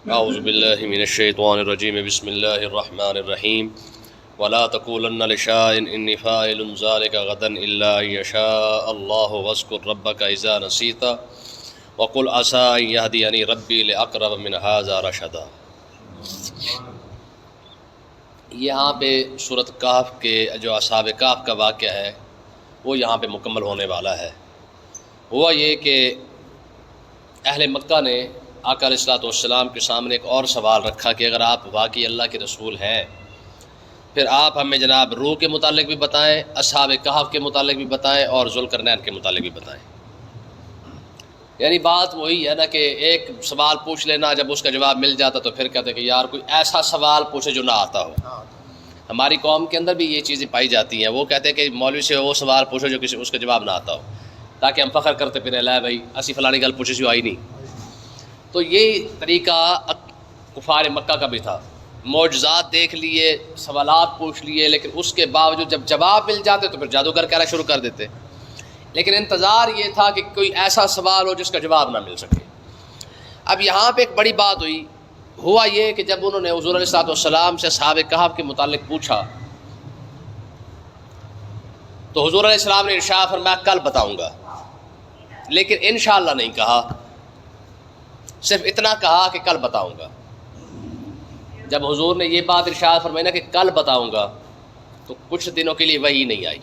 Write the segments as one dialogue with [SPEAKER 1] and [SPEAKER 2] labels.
[SPEAKER 1] اعوذ باللہ من الشیطان الرجیم بسم اللہ الرحمن الرحیم ولا تقولن لشیء انی فاعل ذلک غدا الا ان یشاء اللہ واذکر ربک اذا نسیت وقل عسى ان یہدینی ربی لاقرب من ھذا رشدا۔ یہاں پہ سورۃ کہف کے جو اصحاب کہف کا واقعہ ہے وہ یہاں پہ مکمل ہونے والا ہے۔ ہوا یہ کہ اہل مکہ نے آقا علیہ الصلوۃ والسلام کے سامنے ایک اور سوال رکھا کہ اگر آپ واقعی اللہ کے رسول ہیں پھر آپ ہمیں جناب روح کے متعلق بھی بتائیں، اصحاب کہف کے متعلق بھی بتائیں اور ذوالقرنین کے متعلق بھی بتائیں۔ یعنی بات وہی ہے نا کہ ایک سوال پوچھ لینا، جب اس کا جواب مل جاتا تو پھر کہتے کہ یار کوئی ایسا سوال پوچھے جو نہ آتا ہو۔ ہماری قوم کے اندر بھی یہ چیزیں پائی جاتی ہیں، وہ کہتے ہیں کہ مولوی سے وہ سوال پوچھو جو کسی اس کا جواب نہ آتا ہو، تاکہ ہم فخر کرتے پھریں لے بھائی اسی فلانی گل پوچھی سی آئی نہیں۔ تو یہ طریقہ کفار مکہ کا بھی تھا، معجزات دیکھ لیے، سوالات پوچھ لیے، لیکن اس کے باوجود جب جواب مل جاتے تو پھر جادوگر کہنا شروع کر دیتے۔ لیکن انتظار یہ تھا کہ کوئی ایسا سوال ہو جس کا جواب نہ مل سکے۔ اب یہاں پہ ایک بڑی بات ہوئی، ہوا یہ کہ جب انہوں نے حضور علیہ الصلوۃ والسلام سے اصحاب کہف کے متعلق پوچھا تو حضور علیہ السلام نے ارشاد فرمایا کل بتاؤں گا، لیکن انشاءاللہ نہیں کہا، صرف اتنا کہا کہ کل بتاؤں گا۔ جب حضور نے یہ بات ارشاد فرمائی نا کہ کل بتاؤں گا تو کچھ دنوں کے لیے وحی نہیں آئی،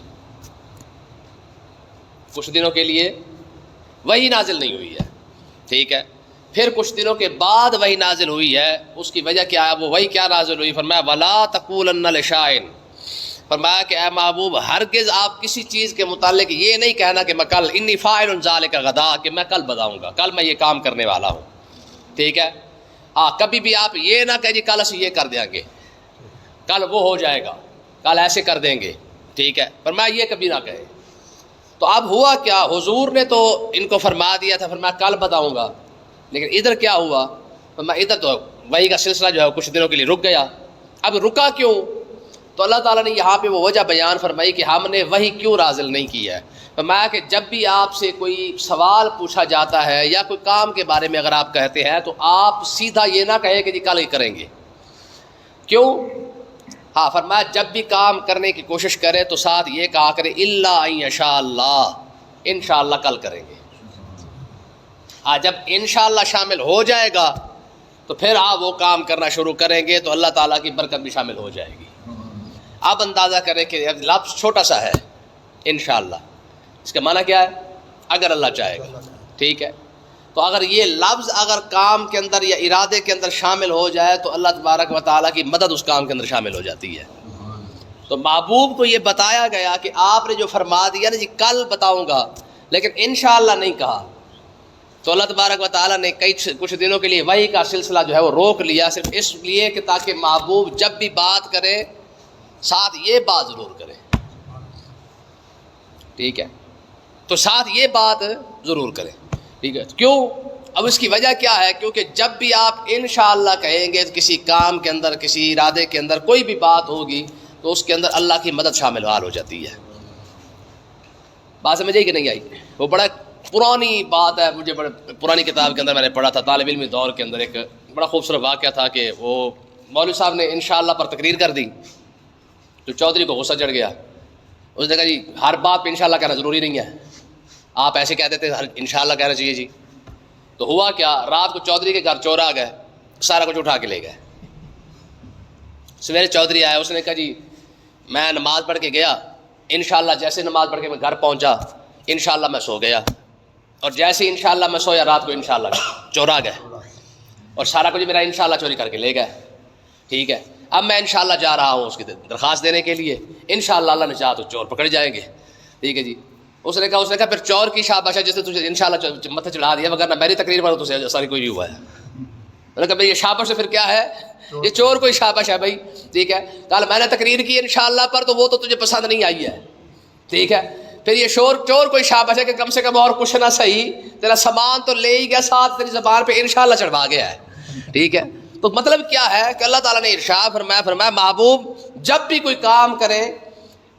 [SPEAKER 1] کچھ دنوں کے لیے وحی نازل نہیں ہوئی ہے، ٹھیک ہے۔ پھر کچھ دنوں کے بعد وحی نازل ہوئی ہے، اس کی وجہ کیا ہے؟ وہ وحی کیا نازل ہوئی؟ فرمایا ولا تقولن لشیء، فرمایا کہ اے محبوب ہرگز آپ کسی چیز کے متعلق یہ نہیں کہنا کہ میں کل انی فاعل ذلک غدا، کہ میں کل بتاؤں گا، کل میں یہ کام کرنے والا ہوں، ٹھیک ہے۔ کبھی بھی آپ یہ نہ کہیں جی کل ਅਸੀਂ یہ کر دیں گے، کل وہ ہو جائے گا، کل ایسے کر دیں گے، ٹھیک ہے، فرمایا یہ کبھی نہ کہیں۔ تو اب ہوا کیا؟ حضور نے تو ان کو فرما دیا تھا، فرمایا کل بتاؤں گا، لیکن ادھر کیا ہوا؟ فرمایا ادھر تو وحی کا سلسلہ جو ہے کچھ دنوں کے لیے رک گیا۔ اب رکا کیوں؟ تو اللہ تعالیٰ نے یہاں پہ وہ وجہ بیان فرمائی کہ ہم نے وحی کیوں نازل نہیں کی ہے۔ فرمایا کہ جب بھی آپ سے کوئی سوال پوچھا جاتا ہے یا کوئی کام کے بارے میں اگر آپ کہتے ہیں تو آپ سیدھا یہ نہ کہیں کہ جی کل ہی کریں گے۔ کیوں؟ فرمایا جب بھی کام کرنے کی کوشش کرے تو ساتھ یہ کہا کرے الا ان یشاء اللہ، انشاءاللہ کل کریں گے۔ جب انشاءاللہ شامل ہو جائے گا تو پھر آپ وہ کام کرنا شروع کریں گے تو اللہ تعالیٰ کی برکت بھی شامل ہو جائے گی۔ آپ اندازہ کریں کہ لفظ چھوٹا سا ہے انشاءاللہ، اس کا معنی کیا ہے؟ اگر اللہ چاہے گا، ٹھیک ہے۔ تو اگر یہ لفظ اگر کام کے اندر یا ارادے کے اندر شامل ہو جائے تو اللہ تبارک و تعالیٰ کی مدد اس کام کے اندر شامل ہو جاتی ہے۔ تو محبوب کو یہ بتایا گیا کہ آپ نے جو فرما دیا نا جی کل بتاؤں گا، لیکن انشاءاللہ نہیں کہا، تو اللہ تبارک و تعالیٰ نے کچھ دنوں کے لیے وحی کا سلسلہ جو ہے وہ روک لیا، صرف اس لیے کہ تاکہ محبوب جب بھی بات کرے ساتھ یہ بات ضرور کرے، ٹھیک ہے۔ تو ساتھ یہ بات ضرور کریں، ٹھیک ہے۔ کیوں؟ اب اس کی وجہ کیا ہے؟ کیونکہ جب بھی آپ انشاءاللہ کہیں گے کسی کام کے اندر، کسی ارادے کے اندر کوئی بھی بات ہوگی تو اس کے اندر اللہ کی مدد شامل حال ہو جاتی ہے۔ بات سمجھ آئی کہ نہیں آئی؟ وہ بڑا پرانی بات ہے، مجھے بڑے پرانی کتاب کے اندر میں نے پڑھا تھا، طالب علمی دور کے اندر ایک بڑا خوبصورت واقعہ تھا کہ وہ مولوی صاحب نے انشاءاللہ پر تقریر کر دی تو چودھری کو غصہ چڑھ گیا۔ اس نے کہا جی ہر بات پہ انشاءاللہ کہنا ضروری نہیں ہے، آپ ایسے کہتے تھے انشاءاللہ کہنا چاہیے جی۔ تو ہوا کیا؟ رات کو چودھری کے گھر چور آ گئے، سارا کچھ اٹھا کے لے گئے۔ سویرے چودھری آیا، اس نے کہا جی میں نماز پڑھ کے گیا، انشاءاللہ جیسے نماز پڑھ کے میں گھر پہنچا انشاءاللہ میں سو گیا، اور جیسے انشاءاللہ میں سویا رات کو انشاءاللہ چور آ گئے اور سارا کچھ میرا انشاءاللہ چوری کر کے لے گئے، ٹھیک ہے۔ اب میں انشاءاللہ جا رہا ہوں اس کی درخواست دینے کے لیے، انشاءاللہ اللہ نے چاہا تو چور پکڑ جائیں گے، ٹھیک ہے جی۔ اس نے کہا پھر چور کی شاباش ہے جس نے تجھے انشاءاللہ متھے چڑھا دیا، وغیرہ میری تقریر پر تجھے ساری کوئی نہیں ہوا ہے۔ میں نے کہا بھائی یہ شاباش سے پھر کیا ہے؟ یہ چور کوئی شاباش ہے بھائی، ٹھیک ہے۔ کل میں نے تقریر کی انشاءاللہ پر تو وہ تو تجھے پسند نہیں آئی ہے، ٹھیک ہے۔ پھر یہ چور کوئی شاباش ہے کہ کم سے کم اور کچھ نہ صحیح تیرا سامان تو لے ہی گیا، ساتھ تیری زبان پہ انشاءاللہ چڑھوا گیا ہے، ٹھیک ہے۔ تو مطلب کیا ہے کہ اللہ تعالیٰ نے ارشاد فرمایا محبوب جب بھی کوئی کام کریں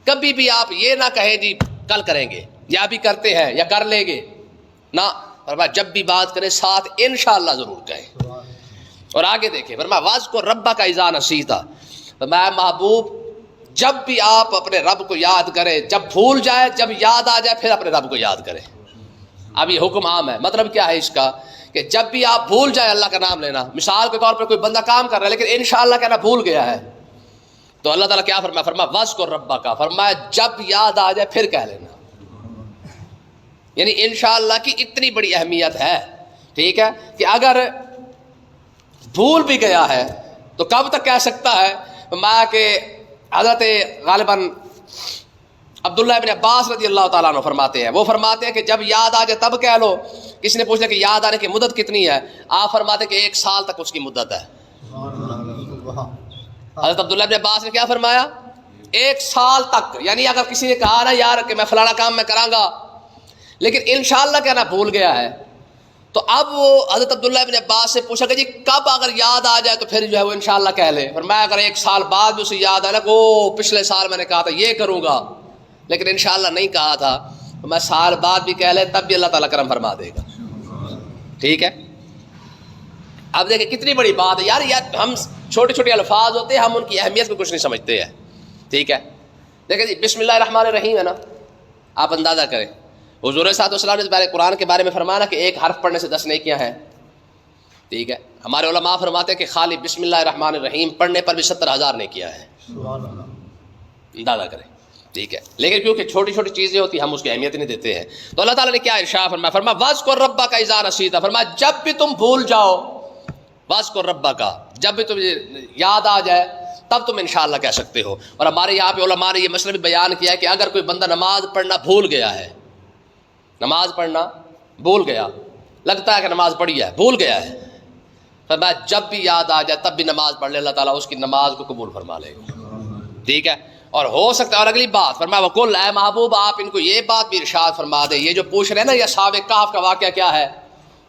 [SPEAKER 1] کبھی بھی آپ یہ نہ کہیں جی کل کریں گے یا ابھی کرتے ہیں یا کر لیں گے، نہ، فرمایا جب بھی بات کریں ساتھ انشاءاللہ ضرور کہیں۔ اور آگے دیکھیں فرمایا واذکر ربک اذا نسیت، فرمایا محبوب جب بھی آپ اپنے رب کو یاد کریں، جب بھول جائے جب یاد آ جائے پھر اپنے رب کو یاد کریں۔ اب یہ حکم عام ہے، مطلب کیا ہے اس کا کہ جب بھی آپ بھول جائیں اللہ کا نام لینا، مثال کے طور پر کوئی بندہ کام کر رہا ہے لیکن انشاءاللہ کہنا بھول گیا ہے، تو اللہ تعالیٰ کیا فرمایا؟ فرمایا واذکر ربک، فرمایا جب یاد آ جائے پھر کہہ لینا۔ یعنی انشاءاللہ کی اتنی بڑی اہمیت ہے، ٹھیک ہے، کہ اگر بھول بھی گیا ہے تو کب تک کہہ سکتا ہے؟ فرمایا کہ حضرت غالباً عبداللہ ابن عباس رضی اللہ تعالیٰ عنہ فرماتے ہیں، وہ فرماتے ہیں کہ جب یاد آ جائے تب کہہ لو۔ کسی نے پوچھا کہ یاد آنے کی مدت کتنی ہے؟ آپ فرماتے ہیں کہ 1 سال تک اس کی مدت ہے۔ حضرت عبداللہ ابن عباس نے کیا فرمایا؟ 1 سال تک، یعنی اگر کسی نے کہا نا یار کہ میں فلانا کام میں کراں گا لیکن انشاءاللہ کہنا بھول گیا ہے، تو اب وہ حضرت عبداللہ ابن عباس سے پوچھا کہ جی کب اگر یاد آ جائے تو پھر جو ہے وہ انشاءاللہ کہہ لے۔ فرمایا اگر 1 سال بعد بھی اسے یاد آنا کہ او پچھلے سال میں نے کہا تھا یہ کروں گا لیکن انشاءاللہ نہیں کہا تھا، تو میں سال بعد بھی کہہ لے تب بھی اللہ تعالیٰ کرم فرما دے گا، ٹھیک ہے۔ اب دیکھیں کتنی بڑی بات ہے یار ہم چھوٹے چھوٹے الفاظ ہوتے ہیں ہم ان کی اہمیت کو کچھ نہیں سمجھتے ہیں، ٹھیک ہے۔ دیکھیں جی بسم اللہ الرحمن الرحیم ہے نا، آپ اندازہ کریں حضور صلی اللہ علیہ وسلم نے قرآن کے بارے میں فرمایا نا کہ 1 حرف پڑھنے سے 10 نیکیاں ہیں، ٹھیک ہے۔ ہمارے علماء فرماتے ہیں کہ خالی بسم اللہ الرحمن الرحیم پڑھنے پر بھی 70,000 نیکیاں ہیں، اندازہ کریں، ٹھیک ہے۔ لیکن کیونکہ چھوٹی چھوٹی چیزیں ہوتی ہیں ہم اس کی اہمیت نہیں دیتے ہیں، تو اللہ تعالیٰ نے کیا ارشاد فرمایا؟ فرمایا واذکر ربک اذا نسیت، فرمایا جب بھی تم بھول جاؤ، واذکر ربک، جب بھی تمہیں یاد آ جائے تب تم انشاءاللہ کہہ سکتے ہو۔ اور ہمارے یہاں پہ علماء نے یہ مسئلہ بھی بیان کیا ہے کہ اگر کوئی بندہ نماز پڑھنا بھول گیا ہے، نماز پڑھنا بھول گیا، لگتا ہے کہ نماز پڑھی ہے بھول گیا ہے، فرمایا جب بھی یاد آ جائے تب بھی نماز پڑھ لے، اللہ تعالیٰ اس کی نماز کو قبول فرما لے گا، ٹھیک ہے۔ اور ہو سکتا ہے، اور اگلی بات فرمایا وقل، اے محبوب آپ ان کو یہ بات بھی ارشاد فرما دے، یہ جو پوچھ رہے ہیں نا یہ اصحاب کہف کا واقعہ کیا ہے،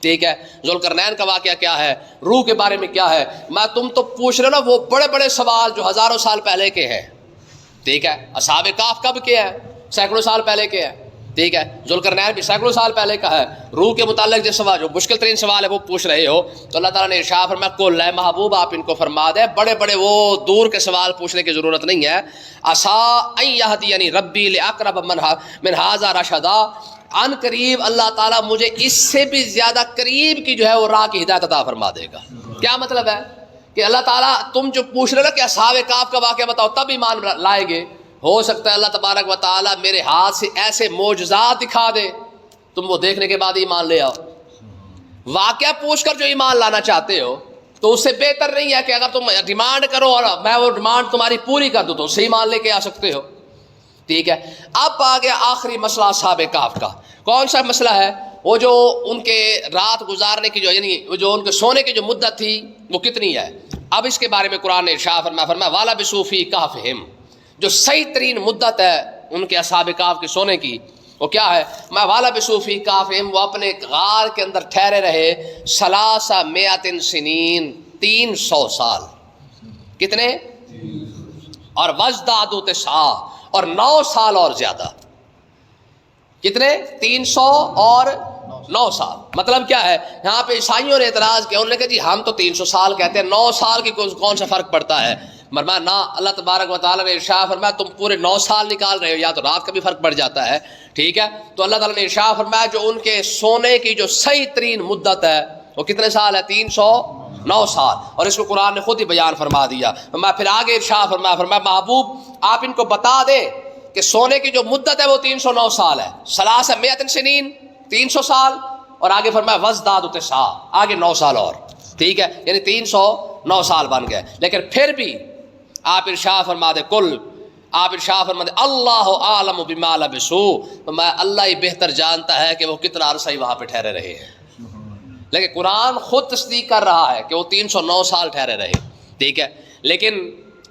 [SPEAKER 1] ٹھیک ہے، ذوالقرنین کا واقعہ کیا ہے، روح کے بارے میں کیا ہے، میں تم تو پوچھ رہے ہو نا وہ بڑے بڑے سوال جو ہزاروں سال پہلے کے ہیں، ٹھیک ہے۔ اصحاب کہف کب کے ہیں؟ سینکڑوں سال پہلے کے ہیں، ٹھیک ہے۔ ذوالقرنین بھی سینکڑوں سال پہلے کا ہے۔ روح کے متعلق جو سوال جو مشکل ترین سوال ہے وہ پوچھ رہے ہو، تو اللہ تعالیٰ نے ارشاد فرمایا قل، اے محبوب آپ ان کو فرما دیں بڑے بڑے وہ دور کے سوال پوچھنے کی ضرورت نہیں ہے، عسیٰ ان یہدینی ربی لاقرب من ھذا رشدا، ان قریب اللہ تعالیٰ مجھے اس سے بھی زیادہ قریب کی جو ہے وہ راہ کی ہدایت عطا فرما دے گا۔ کیا مطلب ہے کہ اللہ تعالیٰ تم جو پوچھ رہے ہو کہ اصحاب کہف کا واقعہ بتاؤ تب ایمان لائیں گے، ہو سکتا ہے اللہ تبارک و تعالیٰ میرے ہاتھ سے ایسے معجزات دکھا دے تم وہ دیکھنے کے بعد ایمان لے آؤ۔ واقعہ پوچھ کر جو ایمان لانا چاہتے ہو تو اس سے بہتر نہیں ہے کہ اگر تم ڈیمانڈ کرو اور میں وہ ڈیمانڈ تمہاری پوری کر دوں تو صحیح ایمان لے کے آ سکتے ہو، ٹھیک ہے۔ اب آ گیا آخری مسئلہ اصحاب کہف کا۔ کون سا مسئلہ ہے؟ وہ جو ان کے رات گزارنے کی یعنی جو ان کے سونے کی جو مدت تھی وہ کتنی ہے۔ اب اس کے بارے میں قرآن نے ارشاد فرمایا وَلَبِثُوا فِي كَهْفِهِمْ، جو صحیح ترین مدت ہے ان کے اصحاب کہف کے سونے کی وہ کیا ہے؟ وَلَبِثُوا فِي كَهْفِهِمْ، وہ اپنے غار کے اندر ٹھہرے رہے 300 سنین، 300 سال، کتنے؟ اور وَازْدَادُوا تِسْعًا، اور 9 سال اور زیادہ، کتنے؟ 300 اور 9 سال۔ مطلب کیا ہے؟ یہاں پہ عیسائیوں نے اعتراض کیا، انہوں نے کہا جی ہم تو 300 سال کہتے ہیں، 9 سال کی کون سا فرق پڑتا ہے؟ فرمایا نہ، اللہ تبارک و تعالیٰ نے ارشاد فرمایا تم پورے 9 سال نکال رہے ہو، یا تو رات کا بھی فرق پڑ جاتا ہے، ٹھیک ہے۔ تو اللہ تعالیٰ نے ارشاد فرمایا جو ان کے سونے کی جو صحیح ترین مدت ہے وہ کتنے سال ہے؟ 309 سال، اور اس کو قرآن نے خود ہی بیان فرما دیا۔ میں پھر آگے ارشاد فرمایا محبوب آپ ان کو بتا دے کہ سونے کی جو مدت ہے وہ 309 سال ہے، 300 سنین 300 سال، اور آگے فرمایا وَازْدَادُوا تِسْعًا، آگے 9 سال اور، ٹھیک ہے، یعنی 309 سال بن گئے۔ لیکن پھر بھی آپ ارشاد فرما دے قل، آپ ارشاد فرما دے اللہ اعلم بما لبثوا، میں اللہ ہی بہتر جانتا ہے کہ وہ کتنا عرصہ ہی وہاں پہ ٹھہرے رہے ہیں۔ لیکن قرآن خود تصدیق کر رہا ہے کہ وہ 309 سال ٹھہرے رہے، ٹھیک ہے۔ لیکن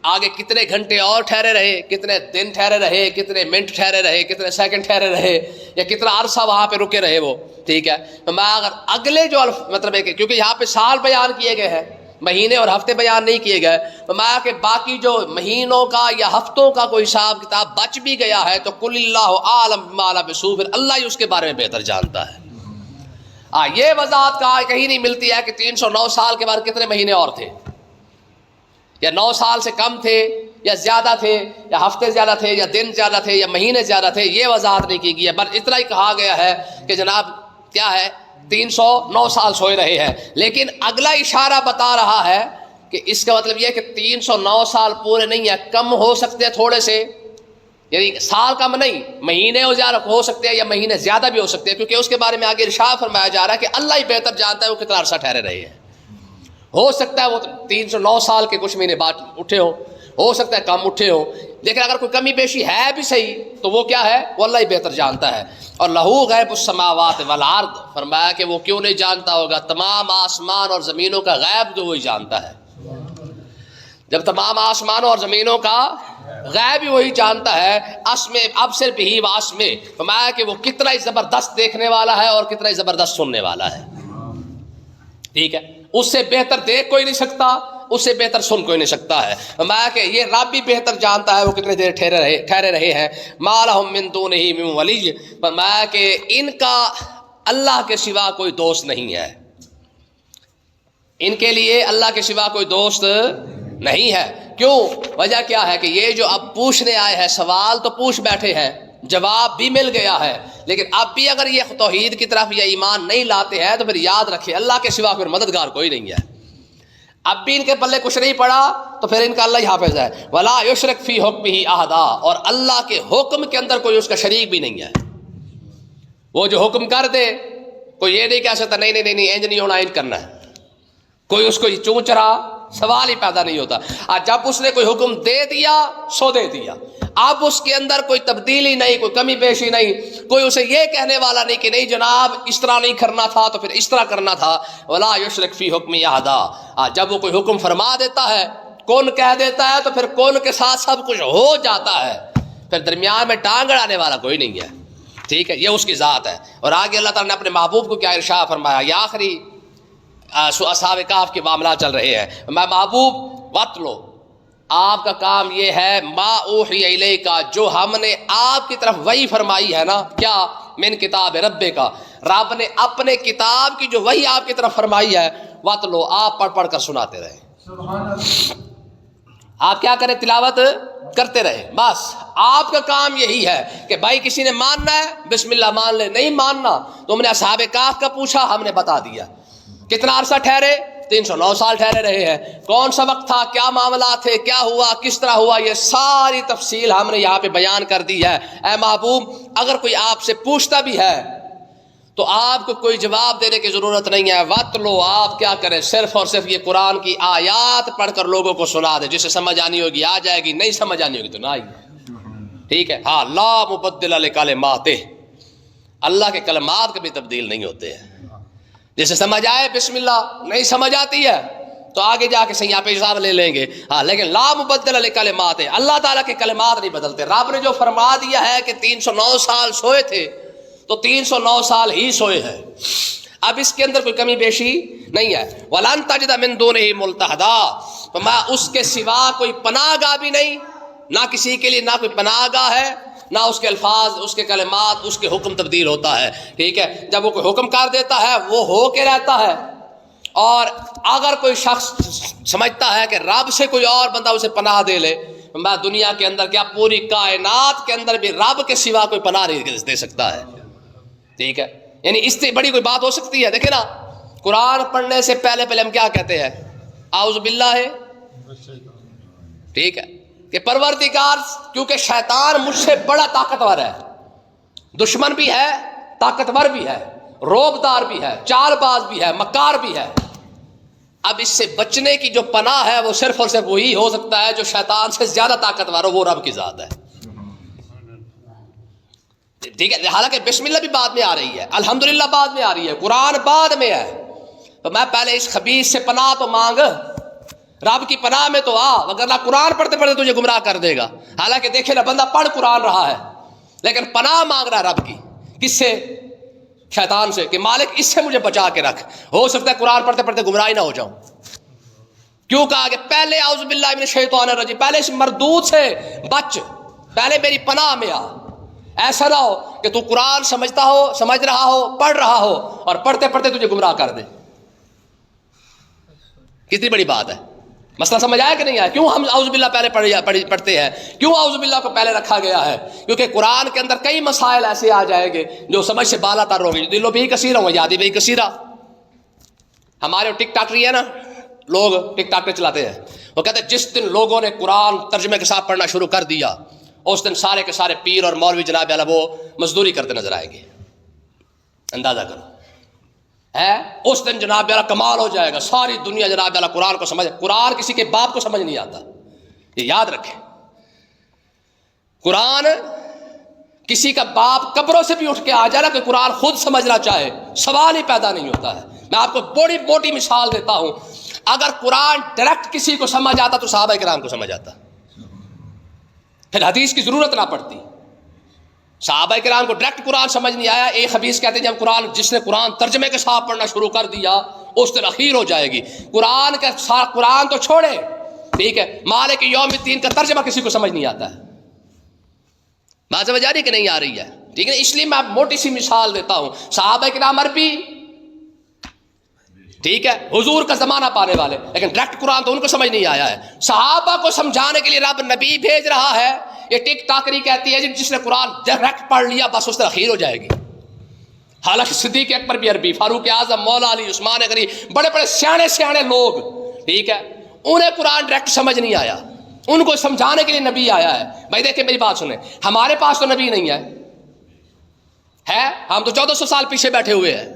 [SPEAKER 1] آگے کتنے گھنٹے اور ٹھہرے رہے، کتنے دن ٹھہرے رہے، کتنے منٹ ٹھہرے رہے، کتنے سیکنڈ ٹھہرے رہے، یا کتنا عرصہ وہاں پہ رکے رہے وہ، ٹھیک ہے۔ میں اگر اگلے جو مطلب ہے کہ کیونکہ یہاں پہ سال بیان کیے گئے ہیں، مہینے اور ہفتے بیان نہیں کیے گئے، میں کہ باقی جو مہینوں کا یا ہفتوں کا کوئی حساب کتاب بچ بھی گیا ہے تو قل اللہ اعلم بما لبثوا، پھر اللہ ہی اس کے بارے میں بہتر جانتا ہے۔ یہ وضاحت کہیں نہیں ملتی ہے کہ 309 سال کے بعد کتنے مہینے اور تھے، یا 9 سال سے کم تھے یا زیادہ تھے، یا ہفتے زیادہ تھے یا دن زیادہ تھے یا مہینے زیادہ تھے، یہ وضاحت نہیں کی گئی ہے، بس اتنا ہی کہا گیا ہے کہ جناب کیا ہے 309 سال سوئے رہے ہیں۔ لیکن اگلا اشارہ بتا رہا ہے کہ اس کا مطلب یہ ہے کہ 309 سال پورے نہیں ہے، کم ہو سکتے ہیں تھوڑے سے، یعنی سال کم نہیں، مہینے ہو زیادہ ہو سکتے ہیں یا مہینے زیادہ بھی ہو سکتے ہیں، کیونکہ اس کے بارے میں آگے ارشاد فرمایا جا رہا ہے کہ اللہ ہی بہتر جانتا ہے وہ کتنا عرصہ ٹھہرے رہے ہیں۔ ہو سکتا ہے وہ 309 سال کے کچھ مہینے بعد اٹھے ہو سکتا ہے کم اٹھے ہوں، لیکن اگر کوئی کمی بیشی ہے بھی صحیح تو وہ کیا ہے، وہ اللہ ہی بہتر جانتا ہے۔ اور لہو غیب السماوات والارض، فرمایا کہ وہ کیوں نہیں جانتا ہوگا، تمام آسمان اور زمینوں کا غیب تو وہی جانتا ہے۔ جب تمام آسمانوں اور زمینوں کا غیب ہی وہی جانتا ہے، اب صرف ہی واسمے، فرمایا کہ وہ کتنا ہی زبردست دیکھنے والا ہے اور کتنا ہی زبردست سننے والا ہے، ٹھیک ہے، اس سے بہتر دیکھ کوئی نہیں سکتا، اس سے بہتر سن کوئی نہیں سکتا ہے۔ فرمایا کہ یہ رب بھی بہتر جانتا ہے وہ کتنے دیر ٹھہرے رہے ہیں۔ ما لہم من دونہ من ولی، فرمایا کہ ان کا اللہ کے سوا کوئی دوست نہیں ہے، ان کے لیے اللہ کے سوا کوئی دوست نہیں ہے۔ کیوں؟ وجہ کیا ہے کہ یہ جو اب پوچھنے آئے ہیں سوال تو پوچھ بیٹھے ہیں، جواب بھی مل گیا ہے، لیکن اب بھی اگر یہ توحید کی طرف یا ایمان نہیں لاتے ہیں تو پھر یاد رکھیں اللہ کے سوا پھر مددگار کوئی نہیں ہے۔ اب بھی ان کے پلے کچھ نہیں پڑا تو پھر ان کا اللہ ہی حافظ ہے۔ ولا یشرک فی حکمہ احدا، اور اللہ کے حکم کے اندر کوئی اس کا شریک بھی نہیں ہے۔ وہ جو حکم کر دے کوئی یہ نہیں کہہ سکتا نہیں نہیں نہیں انج نہیں ہونا، انج کرنا ہے، کوئی اس کو چون چرا سوال ہی پیدا نہیں ہوتا۔ جب اس نے کوئی حکم دے دیا سو دے دیا، اب اس کے اندر کوئی تبدیلی نہیں، کوئی کمی بیشی نہیں، کوئی اسے یہ کہنے والا نہیں کہ نہیں جناب اس طرح نہیں کرنا تھا تو پھر اس طرح کرنا تھا۔ ولا یشرک فی حکمہ احدا، جب وہ کوئی حکم فرما دیتا ہے، کون کہہ دیتا ہے تو پھر کون کے ساتھ سب کچھ ہو جاتا ہے، پھر درمیان میں ٹانگ اڑانے والا کوئی نہیں ہے، ٹھیک ہے، یہ اس کی ذات ہے۔ اور آگے اللہ تعالیٰ نے اپنے محبوب کو کیا ارشاد فرمایا، یہ آخری اصحاب کہف کے معاملات چل رہے ہیں، میں محبوب وَاتْلُ، آپ کا کام یہ ہے ما اوحی الیک، جو ہم نے آپ کی طرف وحی فرمائی ہے نا، کیا من کتاب رب کا، رب نے اپنے کتاب کی جو وحی آپ کی طرف فرمائی ہے، وَاتْلُ، آپ پڑھ پڑھ کر سناتے رہیں، آپ کیا کریں، تلاوت کرتے رہے، بس آپ کا کام یہی ہے کہ بھائی کسی نے ماننا ہے بسم اللہ مان لے، نہیں ماننا تم نے اصحاب کہف کا پوچھا ہم نے بتا دیا، کتنا عرصہ ٹھہرے، 309 سال ٹھہرے رہے ہیں، کون سا وقت تھا، کیا معاملات تھے، کیا ہوا، کس طرح ہوا، یہ ساری تفصیل ہم نے یہاں پہ بیان کر دی ہے۔ اے محبوب اگر کوئی آپ سے پوچھتا بھی ہے تو آپ کو کوئی جواب دینے کی ضرورت نہیں ہے، وَاتْلُ، آپ کیا کریں، صرف اور صرف یہ قرآن کی آیات پڑھ کر لوگوں کو سنا دے، جسے سمجھ آنی ہوگی آ جائے گی، نہیں سمجھ آنی ہوگی تو نہ آئی، ٹھیک ہے، ہاں، لا مبدل لکلماتہ، اللہ کے کلمات کبھی تبدیل نہیں ہوتے ہیں، جسے سمجھ آئے بسم اللہ، نہیں سمجھ آتی ہے تو آگے جا کے صحیح پہ حساب لے لیں گے، ہاں، لیکن لا مبدل لکلمات، اللہ تعالیٰ کے کلمات نہیں بدلتے۔ رب نے جو فرما دیا ہے کہ 309 سال سوئے تھے تو 309 سال ہی سوئے ہیں، اب اس کے اندر کوئی کمی بیشی نہیں ہے۔ وَلَن تَجِدَ مِن دُونِهِ مُلْتَحَدًا، تو میں اس کے سوا کوئی پناہ گاہ بھی نہیں، نہ کسی کے لیے نہ کوئی پناہ گاہ ہے، نہ اس کے الفاظ، اس کے کلمات، اس کے حکم تبدیل ہوتا ہے، ٹھیک ہے، جب وہ کوئی حکم کر دیتا ہے وہ ہو کے رہتا ہے۔ اور اگر کوئی شخص سمجھتا ہے کہ رب سے کوئی اور بندہ اسے پناہ دے لے، میں دنیا کے اندر کیا پوری کائنات کے اندر بھی رب کے سوا کوئی پناہ نہیں دے سکتا ہے، ٹھیک ہے، یعنی اس سے بڑی کوئی بات ہو سکتی ہے؟ دیکھیں نا، قرآن پڑھنے سے پہلے ہم کیا کہتے ہیں، اعوذ باللہ، ٹھیک ہے، کہ پروردگار، کیونکہ شیطان مجھ سے بڑا طاقتور ہے، دشمن بھی ہے، طاقتور بھی ہے، روبدار بھی ہے، چال باز بھی ہے، مکار بھی ہے، اب اس سے بچنے کی جو پناہ ہے وہ صرف اور صرف وہی ہو سکتا ہے جو شیطان سے زیادہ طاقتور ہو، وہ رب کی ذات ہے، ٹھیک ہے، حالانکہ بسم اللہ بھی بعد میں آ رہی ہے، الحمدللہ بعد میں آ رہی ہے، قرآن بعد میں ہے، تو میں پہلے اس خبیث سے پناہ تو مانگ، رب کی پناہ میں تو آ، وگرنہ قرآن پڑھتے پڑھتے تجھے گمراہ کر دے گا۔ حالانکہ دیکھے نا، بندہ پڑھ قرآن رہا ہے لیکن پناہ مانگ رہا ہے رب کی، کس سے؟ شیطان سے، کہ مالک اس سے مجھے بچا کے رکھ، ہو سکتا ہے قرآن پڑھتے پڑھتے گمراہ نہ ہو جاؤں۔ کیوں کہا کہ پہلے اعوذ باللہ من الشیطان الرجیم، پہلے اس مردود سے بچ، پہلے میری پناہ میں آ، ایسا نہ ہو کہ تو قرآن سمجھتا ہو، سمجھ رہا ہو، پڑھ رہا ہو اور پڑھتے پڑھتے تجھے گمراہ کر دے. کتنی بڑی بات ہے. مسئلہ سمجھ آیا کہ نہیں آیا؟ کیوں ہم اعوذ باللہ پہلے پڑھتے ہیں؟ کیوں اعوذ باللہ کو پہلے رکھا گیا ہے؟ کیونکہ قرآن کے اندر کئی مسائل ایسے آ جائیں گے جو سمجھ سے بالا تر ہوں گے. دلوں بھی کثیرہ ہوں، یادی بھی کثیرہ. ہمارے ٹک ٹاک رہی ہے نا، لوگ ٹک ٹاک پہ چلاتے ہیں. وہ کہتے ہیں جس دن لوگوں نے قرآن ترجمے کے ساتھ پڑھنا شروع کر دیا اس دن سارے کے سارے پیر اور مولوی جناب والا وہ مزدوری کرتے نظر آئیں گے. اندازہ کرو ہے اس دن جناب والا کمال ہو جائے گا. ساری دنیا جناب والا قرآن کو سمجھ. قرآن کسی کے باپ کو سمجھ نہیں آتا، یہ یاد رکھیں. قرآن کسی کا باپ قبروں سے بھی اٹھ کے آ جائے نا کہ قرآن خود سمجھنا چاہے، سوال ہی پیدا نہیں ہوتا ہے. میں آپ کو بڑی موٹی مثال دیتا ہوں. اگر قرآن ڈائریکٹ کسی کو سمجھ آتا تو صحابہ کرام کو سمجھ آتا، پھر حدیث کی ضرورت نہ پڑتی. صحابہ کرام کو ڈائریکٹ قرآن سمجھ نہیں آیا. ایک حدیث کہتے ہیں جب قرآن جس نے قرآن ترجمے کے ساتھ پڑھنا شروع کر دیا اس دن اخیر ہو جائے گی. قرآن تو چھوڑے، ٹھیک ہے، مالک یوم الدین کا ترجمہ کسی کو سمجھ نہیں آتا ہے. بات سمجھ آ رہی کہ نہیں آ رہی ہے؟ ٹھیک ہے. اس لیے میں موٹی سی مثال دیتا ہوں. صحابہ کرام عربی، ٹھیک ہے، حضور کا زمانہ پانے والے، لیکن ڈائریکٹ قرآن تو ان کو سمجھ نہیں آیا ہے. صحابہ کو سمجھانے کے لیے رب نبی بھیج رہا ہے. یہ ٹک ٹاکری کہتی ہے جس نے قرآن ڈائریکٹ پڑھ لیا بس اس طرح اخیر ہو جائے گی. حالانکہ صدیق اکبر بھی عربی، فاروق اعظم، مولا علی، عثمان غنی، بڑے بڑے سیانے لوگ، ٹھیک ہے، انہیں قرآن ڈائریکٹ سمجھ نہیں آیا. ان کو سمجھانے کے لیے نبی آیا ہے. بھائی دیکھیں میری بات سنیں، ہمارے پاس تو نبی نہیں ہے، ہم تو 1400 سال پیچھے بیٹھے ہوئے ہیں.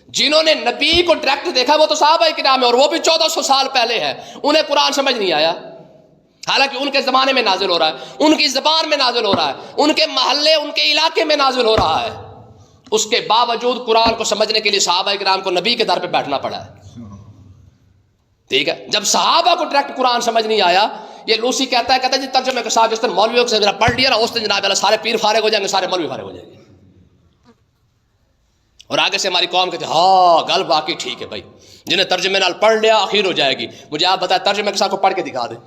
[SPEAKER 1] جنہوں نے نبی کو ڈائریکٹ دیکھا وہ تو صحابہ کرام ہے، اور وہ بھی 1400 سال پہلے ہے. انہیں قرآن سمجھ نہیں آیا، حالانکہ ان کے زمانے میں نازل ہو رہا ہے، ان کی زبان میں نازل ہو رہا ہے، ان کے محلے ان کے علاقے میں نازل ہو رہا ہے. اس کے باوجود قرآن کو سمجھنے کے لیے صحابہ کرام کو نبی کے در پہ بیٹھنا پڑا ہے. ٹھیک ہے. جب صحابہ کو ڈائریکٹ قرآن سمجھ نہیں آیا، یہ لوسی کہتا ہے جی ترجمے کے ساتھ جس دن مولویوں سے پڑھ لیا نا اس دن جناب سارے پیر فارغ ہو جائیں گے، سارے مولوی فارغ ہو جائیں گے. اور آگے سے ہماری قوم کہتے ہیں ہاں گل باقی ٹھیک ہے بھائی، جنہیں ترجمے نال پڑھ لیا اخیر ہو جائے گی. مجھے آپ بتائیں ترجمے کے ساتھ کو پڑھ کے دکھا دیں.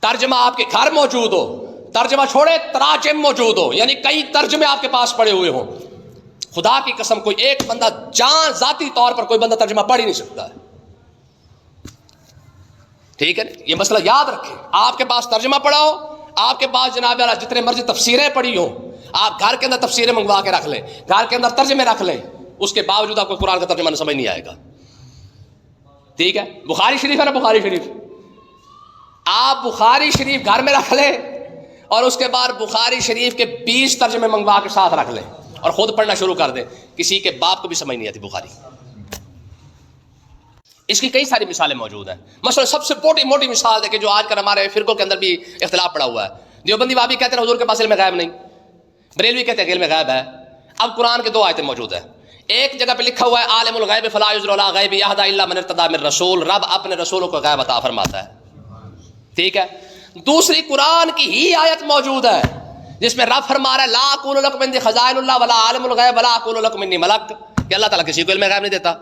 [SPEAKER 1] ترجمہ آپ کے گھر موجود ہو، ترجمہ چھوڑے تراجم موجود ہو، یعنی کئی ترجمے آپ کے پاس پڑے ہوئے ہوں، خدا کی قسم کوئی ایک بندہ ذاتی طور پر کوئی بندہ ترجمہ پڑھ ہی نہیں سکتا ہے. ٹھیک ہے، یہ مسئلہ یاد رکھیں. آپ کے پاس ترجمہ پڑھا ہو، آپ کے پاس جناب والا جتنے مرضی تفسیریں پڑھی ہوں، آپ گھر کے اندر تفسیریں منگوا کے رکھ لیں، گھر کے اندر ترجمے رکھ لیں، اس کے باوجود آپ کو قرآن کا ترجمہ سمجھ نہیں آئے گا. ٹھیک ہے. بخاری شریف ہے نا، بخاری شریف، آپ بخاری شریف گھر میں رکھ لیں اور اس کے بعد بخاری شریف کے 20 ترجمے منگوا کے ساتھ رکھ لیں اور خود پڑھنا شروع کر دیں. کسی کے باپ کو بھی سمجھ نہیں آتی بخاری. اس کی کئی ساری مثالیں موجود ہیں. مثلا سب سے موٹی مثال ہے کہ جو آج کل ہمارے فرقوں کے اندر بھی اختلاف پڑا ہوا ہے. دیوبندی وہابی کہتے ہیں حضور کے پاس علم غیب نہیں، بریلوی کہتے ہیں علم غیب ہے. اب قرآن کے 2 آیتیں موجود ہیں. ایک جگہ پہ لکھا ہوا ہے عالم الغیب فلا یظہر علی غیبہ احد الا من ارتضی من رسول، رب اپنے رسولوں کو غیب عطا فرماتا ہے. ٹھیک ہے. دوسری قرآن کی ہی آیت موجود ہے جس میں رب فرما رہا ہے لا اقول لکم عندی خزائن اللہ ولا عالم الغیب ولا اقول لکم انی ملک، کہ اللہ تعالیٰ کسی کو علم غیب نہیں دیتا.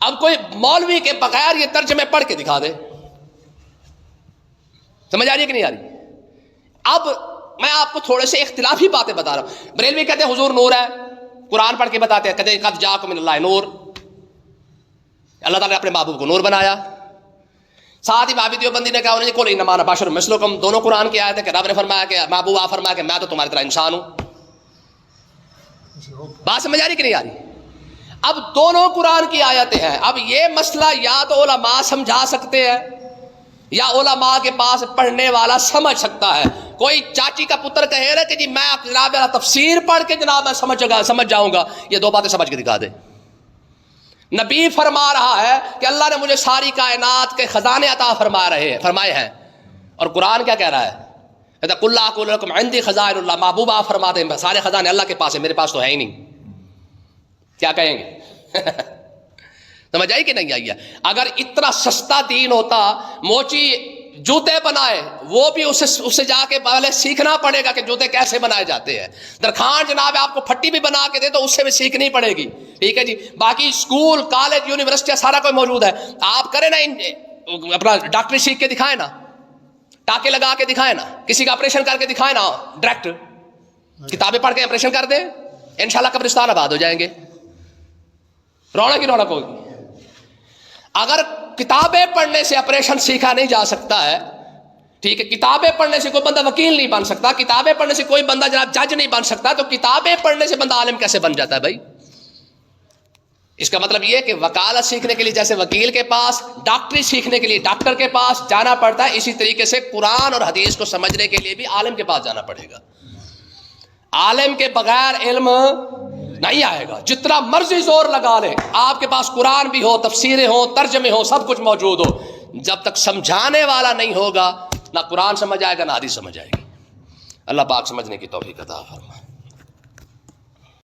[SPEAKER 1] اب کوئی مولوی کے بغیر یہ ترجمے پڑھ کے دکھا دے. سمجھ آ رہی ہے کہ نہیں آ رہی؟ اب میں آپ کو تھوڑے سے اختلافی باتیں بتا رہا ہوں. بریلوی کہتے ہیں حضور نور ہے، قرآن پڑھ کے بتاتے ہیں کہتے ہیں قد جاءکم من اللہ نور، اللہ تعالیٰ نے اپنے محبوب کو نور بنایا. ساتھ ہی وہابی دیوبندی نے کہا انہوں نے قل انما انا بشر مثلکم، دونوں قرآن کی آیت ہے کہ رب نے فرمایا کہ محبوب آپ فرمایا کہ میں تو تمہاری طرح انسان ہوں. بات سمجھ آ رہی کہ نہیں آ رہی؟ اب دونوں قرآن کی آیتیں ہیں. اب یہ مسئلہ یا تو علماء سمجھا سکتے ہیں یا علماء کے پاس پڑھنے والا سمجھ سکتا ہے. کوئی چاچی کا پتر کہے رہا کہ جی میں جناب تفسیر پڑھ کے جناب میں سمجھ جاؤں گا، یہ 2 باتیں سمجھ کے دکھا دے. نبی فرما رہا ہے کہ اللہ نے مجھے ساری کائنات کے خزانے عطا فرمائے ہیں، اور قرآن کیا کہہ رہا ہے؟ کہتا قل لا اقول لکم عندی خزائن اللہ، محبوب آپ فرما دیں سارے خزانے اللہ کے پاس ہیں، میرے پاس تو ہے ہی نہیں. کیا کہیں گے؟ سمجھ آئی کہ نہیں آئی ہے؟ اگر اتنا سستا دین ہوتا، موچی جوتے بنائے وہ بھی اسے جا کے پہلے سیکھنا پڑے گا کہ جوتے کیسے بنائے جاتے ہیں. درخان جناب آپ کو پھٹی بھی بنا کے دے تو اس سے بھی سیکھنی پڑے گی. ٹھیک ہے جی. باقی اسکول کالج یونیورسٹی سارا کوئی موجود ہے. آپ کریں نا اپنا ڈاکٹری سیکھ کے دکھائیں نا، ٹاکے لگا کے دکھائے نا, کسی کا آپریشن کر کے دکھائے نا, ڈائریکٹ کتابیں پڑھ کے آپریشن کر دیں, انشاءاللہ قبرستان آباد ہو جائیں گے, رونق ہی رونق ہوگی. اگر کتابیں پڑھنے سے آپریشن سیکھا نہیں جا سکتا ہے, ٹھیک ہے, کتابیں پڑھنے سے کوئی بندہ وکیل نہیں بن سکتا, کتابیں پڑھنے سے کوئی بندہ جناب جج نہیں بن سکتا, تو کتابیں پڑھنے سے بندہ عالم کیسے بن جاتا ہے بھائی؟ اس کا مطلب یہ کہ وکالت سیکھنے کے لیے جیسے وکیل کے پاس, ڈاکٹری سیکھنے کے لیے ڈاکٹر کے پاس جانا پڑتا ہے, اسی طریقے سے قرآن اور حدیث کو سمجھنے کے لیے بھی عالم کے پاس جانا پڑے گا. عالم کے بغیر علم نہیں آئے گا, جتنا مرضی زور لگا لے, آپ کے پاس قرآن بھی ہو, تفسیریں ہو, ترجمے ہو, سب کچھ موجود ہو, جب تک سمجھانے والا نہیں ہوگا نہ قرآن سمجھ آئے گا نہ حدیث سمجھ آئے گی. اللہ پاک سمجھنے کی توفیق عطا فرمائے.